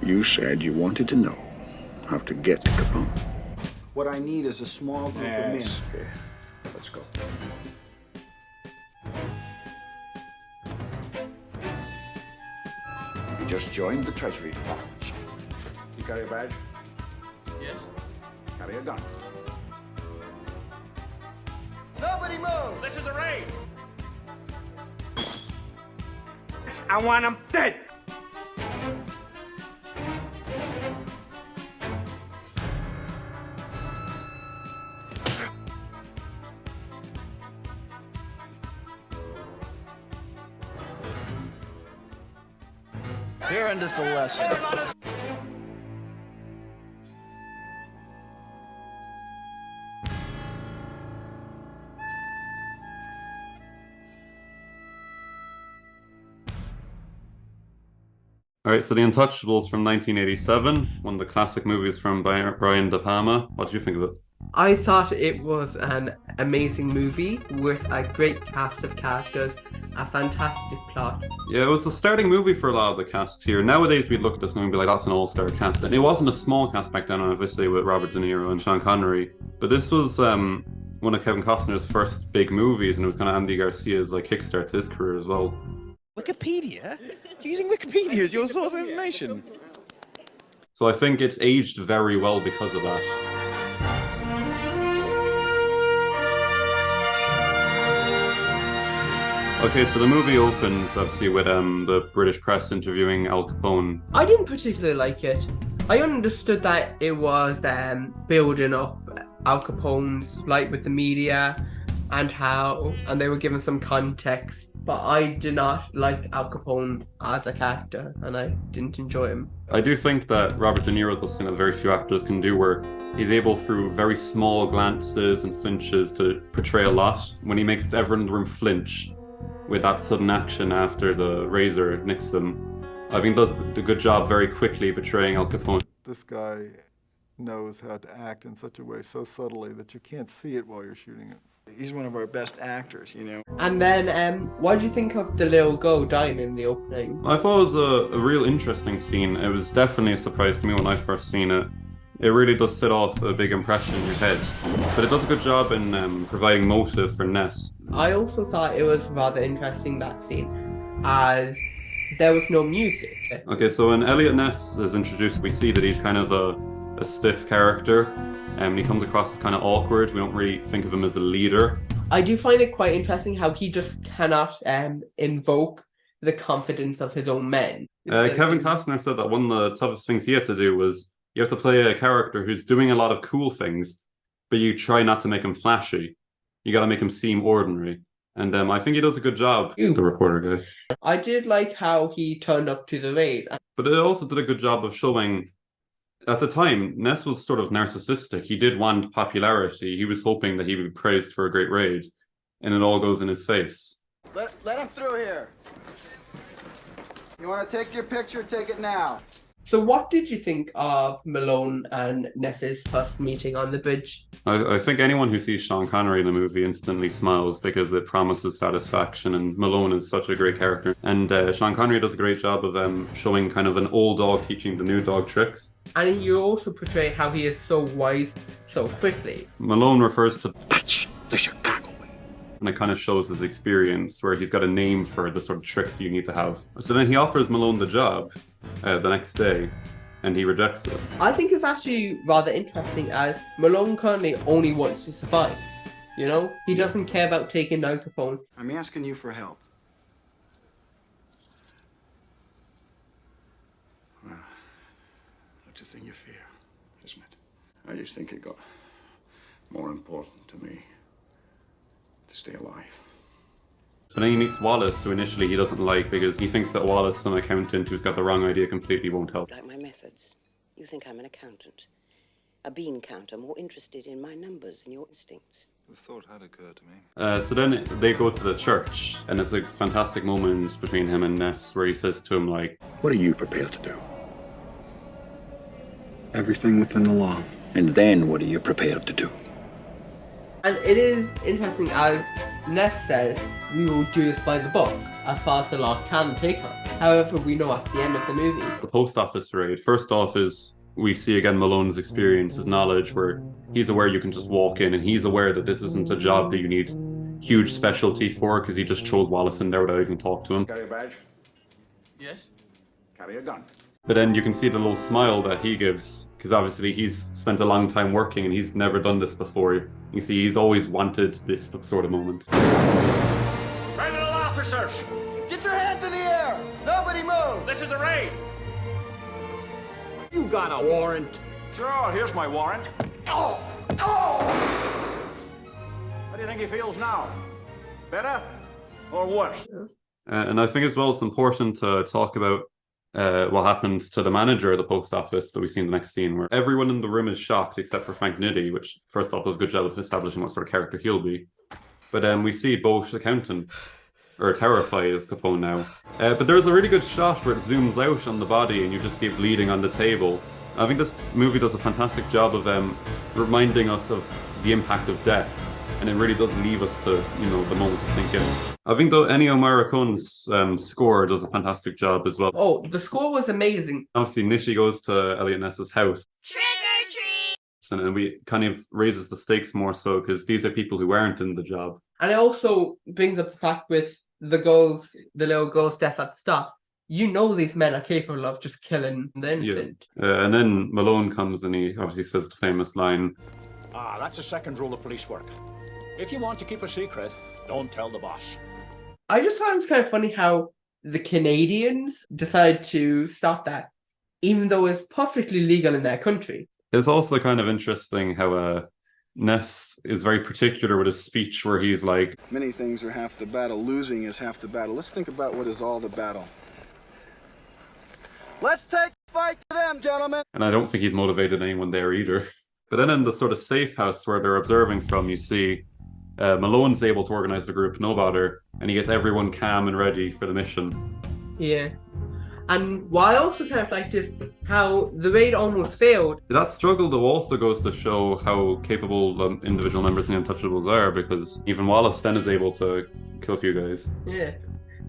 You said you wanted to know how to get to Capone. What I need is a small group of men. Okay, let's go. You just joined the Treasury Department. You carry a badge? Yes. Carry a gun. Nobody move! This is a raid! I want him dead! Here endeth the lesson. All right, so The Untouchables from 1987, one of the classic movies from Brian De Palma. What did you think of it? I thought it was an amazing movie with a great cast of characters, a fantastic plot. Yeah, it was a starting movie for a lot of the cast here. Nowadays, we'd look at this and we'd be like, that's an all-star cast. And it wasn't a small cast back then, obviously, with Robert De Niro and Sean Connery. But this was one of Kevin Costner's first big movies, and it was kind of Andy Garcia's like kickstart to his career as well. Wikipedia? You're using Wikipedia as your source of information? So I think it's aged very well because of that. Okay, so the movie opens, obviously, with the British press interviewing Al Capone. I didn't particularly like it. I understood that it was building up Al Capone's light with the media and they were given some context, but I did not like Al Capone as a character, and I didn't enjoy him. I do think that Robert De Niro does something that very few actors can do, where he's able, through very small glances and flinches, to portray a lot. When he makes everyone in the room flinch with that sudden action after the razor nicks them, I think does a good job very quickly portraying Al Capone. This guy knows how to act in such a way so subtly that you can't see it while you're shooting it. He's one of our best actors, you know. And then, what did you think of the little girl dying in the opening? I thought it was a real interesting scene. It was definitely a surprise to me when I first seen it. It really does set off a big impression in your head. But it does a good job in providing motive for Ness. I also thought it was rather interesting, that scene, as there was no music. Okay, so when Eliot Ness is introduced, we see that he's kind of a stiff character. He comes across as kind of awkward. We don't really think of him as a leader. I do find it quite interesting how he just cannot invoke the confidence of his own men. Kevin Costner said that one of the toughest things he had to do was you have to play a character who's doing a lot of cool things, but you try not to make him flashy. You got to make him seem ordinary. And I think he does a good job, the reporter guy. I did like how he turned up to the raid. But it also did a good job of showing, at the time, Ness was sort of narcissistic. He did want popularity. He was hoping that he would be praised for a great raid. And it all goes in his face. Let him through here. You want to take your picture? Take it now. So what did you think of Malone and Ness's first meeting on the bridge? I think anyone who sees Sean Connery in the movie instantly smiles because it promises satisfaction, and Malone is such a great character. And Sean Connery does a great job of showing kind of an old dog teaching the new dog tricks. And you also portray how he is so wise so quickly. Malone refers to That's the Chicago way. and it kind of shows his experience where he's got a name for the sort of tricks you need to have. So then he offers Malone the job the next day, and he rejects it. I think it's actually rather interesting, as Malone currently only wants to survive. You know, he doesn't care about taking down Capone. I'm asking you for help. Well, that's a thing you fear, isn't it? I just think it got more important to me to stay alive. So then he meets Wallace, who initially he doesn't like because he thinks that Wallace, some accountant who's got the wrong idea completely, won't help. Like my methods. You think I'm an accountant. A bean counter, more interested in my numbers than your instincts. The thought had occurred to me. So then they go to the church, and it's a fantastic moment between him and Ness where he says to him, like, What are you prepared to do? Everything within the law. And then what are you prepared to do? And it is interesting, as Ness says, we will do this by the book, as far as the law can take us. However, we know at the end of the movie. The post office raid, first off, is we see again Malone's experience, his knowledge, where he's aware you can just walk in, and he's aware that this isn't a job that you need huge specialty for, because he just chose Wallace in there without even talking to him. Carry a badge? Yes? Carry a gun? But then you can see the little smile that he gives, because obviously he's spent a long time working and he's never done this before. You see, he's always wanted this sort of moment. Criminal officers! Get your hands in the air! Nobody move! This is a raid! You got a warrant. Sure, here's my warrant. Oh! Oh! How do you think he feels now? Better or worse? And I think as well it's important to talk about what happens to the manager of the post office that we see in the next scene, where everyone in the room is shocked except for Frank Nitti, which first off does a good job of establishing what sort of character he'll be. But we see both accountants are terrified of Capone now. But there's a really good shot where it zooms out on the body and you just see it bleeding on the table. I think this movie does a fantastic job of reminding us of the impact of death, and it really does leave us to, the moment to sink in. I think though Ennio Morricone's score does a fantastic job as well. Oh, the score was amazing. Obviously, Nitti goes to Eliot Ness's house. Trick or treat! And we kind of raises the stakes more so, because these are people who aren't in the job. And it also brings up the fact with the little girl's death at the start. You know these men are capable of just killing the innocent. Yeah. And then Malone comes and he obviously says the famous line. That's the second rule of police work. If you want to keep a secret, don't tell the boss. I just thought it was kind of funny how the Canadians decide to stop that, even though it's perfectly legal in their country. It's also kind of interesting how Ness is very particular with his speech, where he's like, Many things are half the battle. Losing is half the battle. Let's think about what is all the battle. Let's take the fight to them, gentlemen. and I don't think he's motivated anyone there either. But then in the sort of safe house where they're observing from, you see Malone's able to organize the group, no bother, and he gets everyone calm and ready for the mission. Yeah. And what I also kind of liked is how the raid almost failed. That struggle though also goes to show how capable the individual members in the Untouchables are, because even Wallace then is able to kill a few guys. Yeah.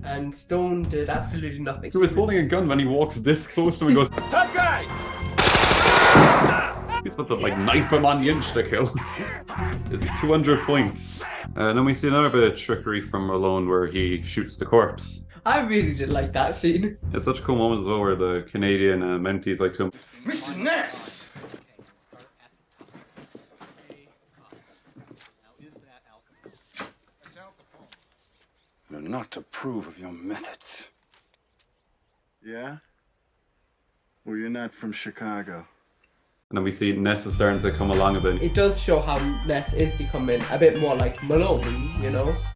And Stone did absolutely nothing. So he's holding a gun when he walks this close to him and goes, Tough guy! he's supposed to knife him on the inch to kill. It's 200 points. And then we see another bit of trickery from Malone where he shoots the corpse. I really did like that scene. It's such a cool moment as well where the Canadian Mounties like to him. Mr. Ness! You're not to approve of your methods. Yeah? Well, you're not from Chicago. And then we see Ness is starting to come along a bit. It does show how Ness is becoming a bit more like Malone,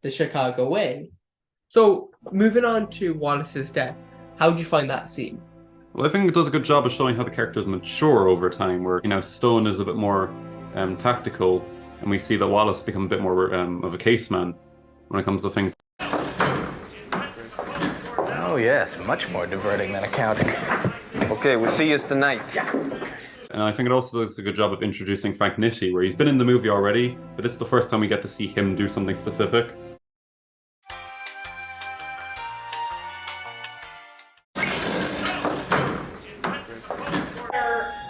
the Chicago way. So, moving on to Wallace's death, how did you find that scene? Well, I think it does a good job of showing how the characters mature over time, where, Stone is a bit more tactical, and we see that Wallace become a bit more of a caseman when it comes to things. Oh yes, much more diverting than accounting. Okay, we'll see you tonight. And I think it also does a good job of introducing Frank Nitti, where he's been in the movie already, but it's the first time we get to see him do something specific.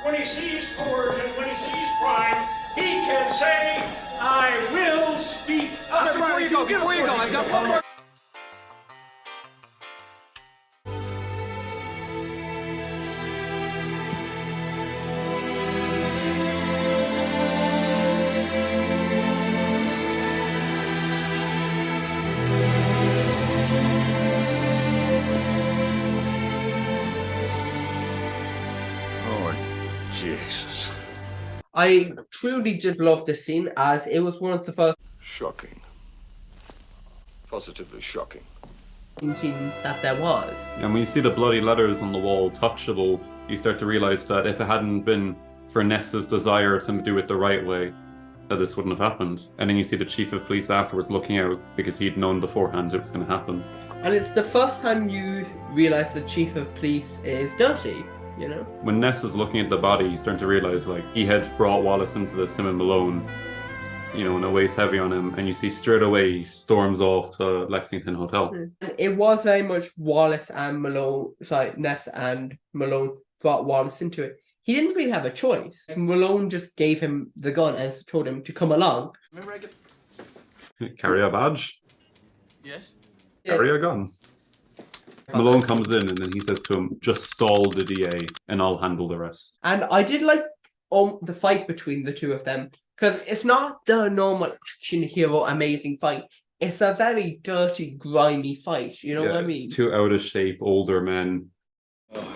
When he sees coercion, when he sees crime, he can say, I will speak up. Before you go, I've got one more. Jesus. I truly just loved this scene, as it was one of the first Shocking. Positively shocking. scenes that there was. And when you see the bloody letters on the wall, touchable, you start to realize that if it hadn't been for Ness's desire to do it the right way, that this wouldn't have happened. And then you see the chief of police afterwards looking out because he'd known beforehand it was going to happen. And it's the first time you realise the chief of police is dirty, When Ness is looking at the body, he's starting to realize, he had brought Wallace into this, him and Malone. and it weighs heavy on him, and you see straight away he storms off to Lexington Hotel. And it was very much Wallace and Malone, Ness and Malone brought Wallace into it. He didn't really have a choice. Malone just gave him the gun and told him to come along. Carry a badge? Yes? Carry a gun. Malone comes in and then he says to him, just stall the DA and I'll handle the rest. And I did like the fight between the two of them, because it's not the normal action hero amazing fight. It's a very dirty, grimy fight, you know what I mean? It's two out of shape older men.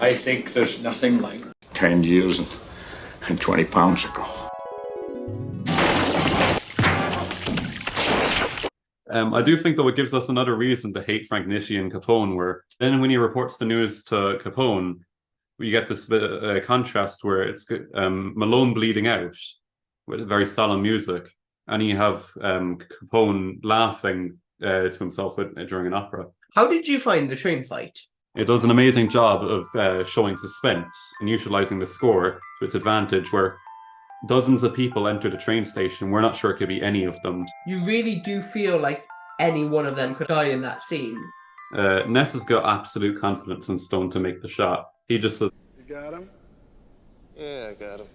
I think there's nothing like 10 years and 20 pounds ago. I do think, though, it gives us another reason to hate Frank Nitti and Capone, where then when he reports the news to Capone, we get this contrast where it's Malone bleeding out with very solemn music, and you have Capone laughing to himself during an opera. How did you find the train fight? It does an amazing job of showing suspense and utilizing the score to its advantage, where dozens of people enter the train station. We're not sure it could be any of them. You really do feel like any one of them could die in that scene. Ness has got absolute confidence in Stone to make the shot. He just says, You got him? Yeah, I got him.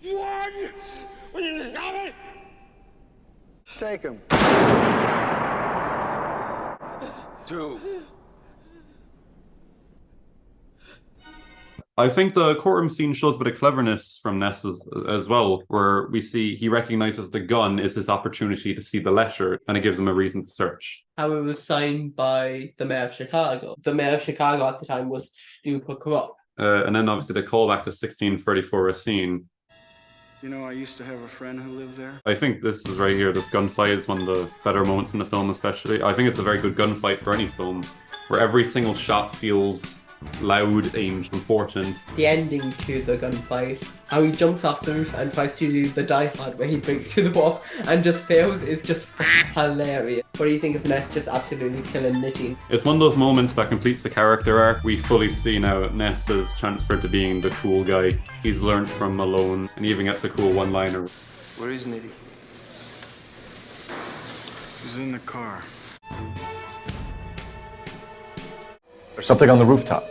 One! Will you stop it? Take him. 2. I think the courtroom scene shows a bit of cleverness from Ness as well, where we see he recognizes the gun is his opportunity to see the letter, and it gives him a reason to search. How it was signed by the mayor of Chicago. The mayor of Chicago at the time was super corrupt. And then obviously they call back to 1634 Racine. You know, I used to have a friend who lived there. I think this is right here, this gunfight is one of the better moments in the film especially. I think it's a very good gunfight for any film, where every single shot feels loud and important. The ending to the gunfight, how he jumps off the roof and tries to do the Die Hard where he breaks through the walls and just fails, is just hilarious. What do you think of Ness just absolutely killing Nitti? It's one of those moments that completes the character arc. We fully see now Ness is transferred to being the cool guy. He's learned from Malone and he even gets a cool one-liner. Where is Nitti? He's in the car. There's something on the rooftop.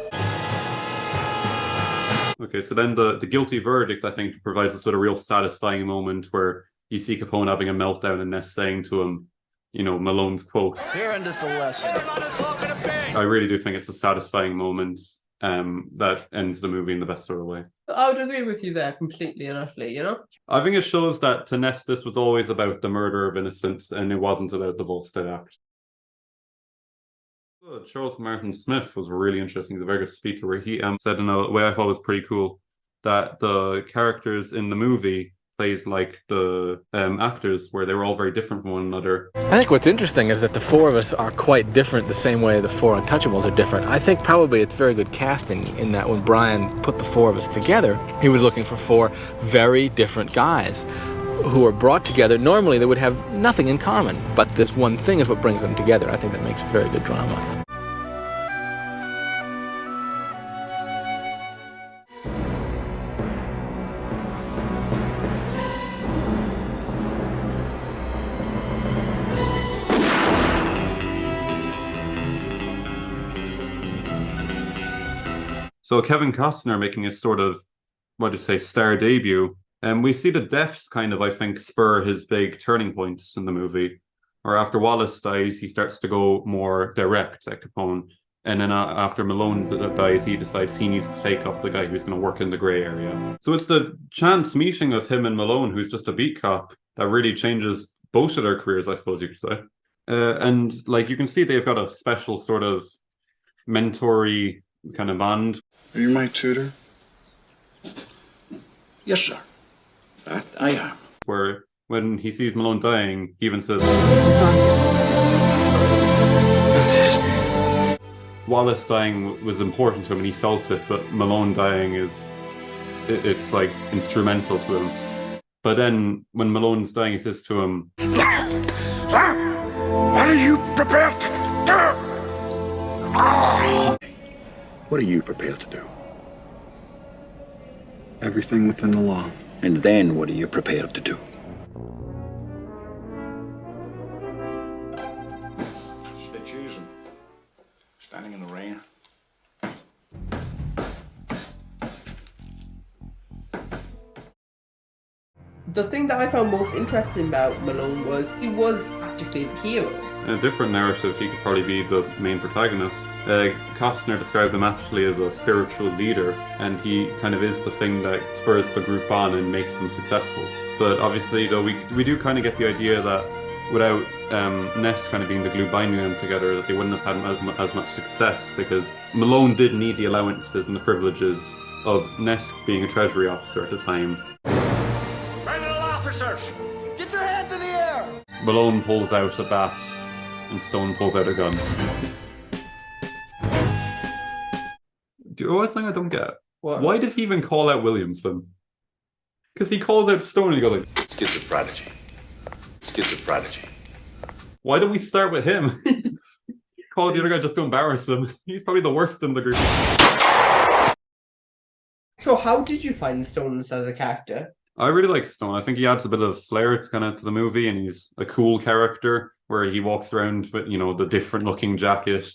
Okay, so then the guilty verdict, I think, provides us with a real satisfying moment where you see Capone having a meltdown and Ness saying to him, Malone's quote. Here endeth the lesson. I really do think it's a satisfying moment that ends the movie in the best sort of way. I would agree with you there completely and utterly, I think it shows that to Ness this was always about the murder of innocents and it wasn't about the Volstead Act. Charles Martin Smith was really interesting. He's a very good speaker, where he said in a way I thought was pretty cool that the characters in the movie played like the actors, where they were all very different from one another. I think what's interesting is that the four of us are quite different, the same way the four Untouchables are different. I think probably it's very good casting in that when Brian put the four of us together, he was looking for four very different guys who are brought together. Normally they would have nothing in common, but this one thing is what brings them together. I think that makes very good drama. So Kevin Costner making his sort of, star debut. And we see the deaths kind of, I think, spur his big turning points in the movie. Or after Wallace dies, he starts to go more direct at Capone. And then after Malone dies, he decides he needs to take up the guy who's going to work in the grey area. So it's the chance meeting of him and Malone, who's just a beat cop, that really changes both of their careers, I suppose you could say. And you can see they've got a special sort of mentor-y kind of bond. Are you my tutor? Yes, sir. That I am. Where when he sees Malone dying, he even says, What's this mean? Wallace dying was important to him and he felt it, but Malone dying it's like instrumental to him. But then when Malone's dying, he says to him, Sir, what are you prepared to do? What are you prepared to do? Everything within the law. And then what are you prepared to do? Stitches and standing in the rain. The thing that I found most interesting about Malone was he was practically the hero. In a different narrative, he could probably be the main protagonist. Costner described him actually as a spiritual leader, and he kind of is the thing that spurs the group on and makes them successful. But obviously, though, we do kind of get the idea that without Ness kind of being the glue binding them together, that they wouldn't have had as much success, because Malone did need the allowances and the privileges of Ness being a treasury officer at the time. Criminal officers! Get your hands in the air! Malone pulls out a bat, and Stone pulls out a gun. Do you know one thing I don't get? What? Why did he even call out Williamson? Because he calls out Stone and he goes like, Schizoprodigy. Schizoprodigy. why don't we start with him? Call the other guy just to embarrass him. He's probably the worst in the group. So how did you find Stones as a character? I really like Stone. I think he adds a bit of flair to the movie, and he's a cool character where he walks around with, the different looking jacket,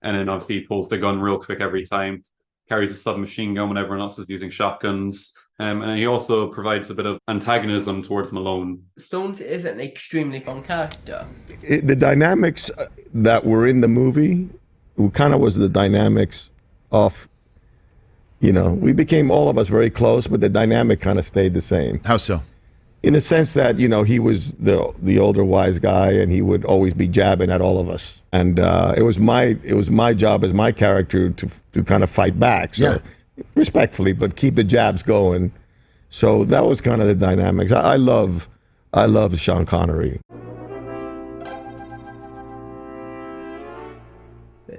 and then obviously he pulls the gun real quick every time, carries a submachine gun when everyone else is using shotguns, and he also provides a bit of antagonism towards Malone. Stones is an extremely fun character. The dynamics that were in the movie kind of was the dynamics of, we became all of us very close, but the dynamic kind of stayed the same. How so? In the sense that, he was the older wise guy, and he would always be jabbing at all of us. And it was my job as my character to kind of fight back. So respectfully, but keep the jabs going. So that was kind of the dynamics. I love Sean Connery.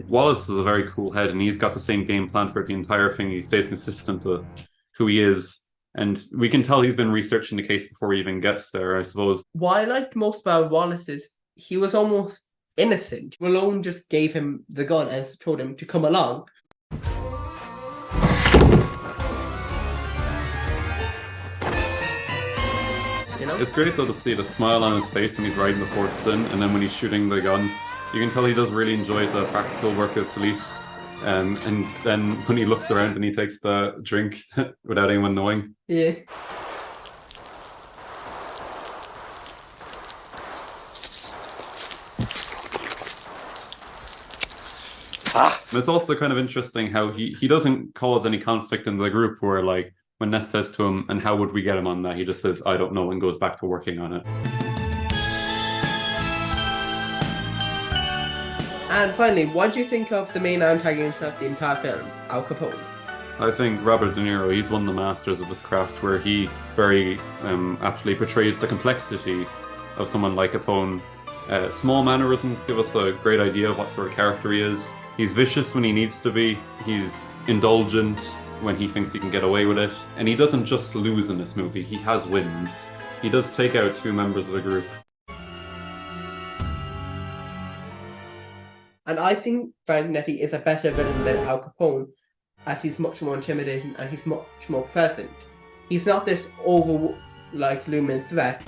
Wallace is a very cool head, and he's got the same game plan for the entire thing. He stays consistent to who he is, and we can tell he's been researching the case before he even gets there, I suppose. What I liked most about Wallace is he was almost innocent. Malone just gave him the gun and told him to come along. It's great though to see the smile on his face when he's riding the horse in, and then when he's shooting the gun. You can tell he does really enjoy the practical work of police. And then when he looks around and he takes the drink without anyone knowing. Yeah. And it's also kind of interesting how he doesn't cause any conflict in the group, where like when Ness says to him, and how would we get him on that? He just says, I don't know, and goes back to working on it. And finally, what do you think of the main antagonist of the entire film, Al Capone? I think Robert De Niro, he's one of the masters of his craft, where he very aptly portrays the complexity of someone like Capone. Small mannerisms give us a great idea of what sort of character he is. He's vicious when he needs to be. He's indulgent when he thinks he can get away with it. And he doesn't just lose in this movie, he has wins. He does take out 2 members of the group. And I think Frank Nitti is a better villain than Al Capone, as he's much more intimidating and he's much more present. He's not this looming threat.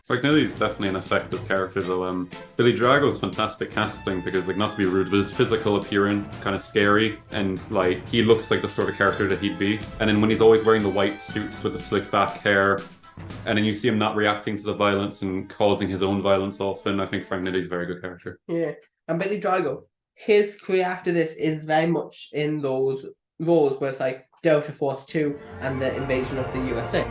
Frank Nitti's definitely an effective character though. Billy Drago's fantastic casting because, not to be rude, but his physical appearance is kind of scary, and he looks like the sort of character that he'd be. And then when he's always wearing the white suits with the slick back hair, and then you see him not reacting to the violence and causing his own violence often, I think Frank Nitti's a very good character. Yeah, and Billy Drago, his career after this is very much in those roles where it's like Delta Force 2 and the invasion of the USA.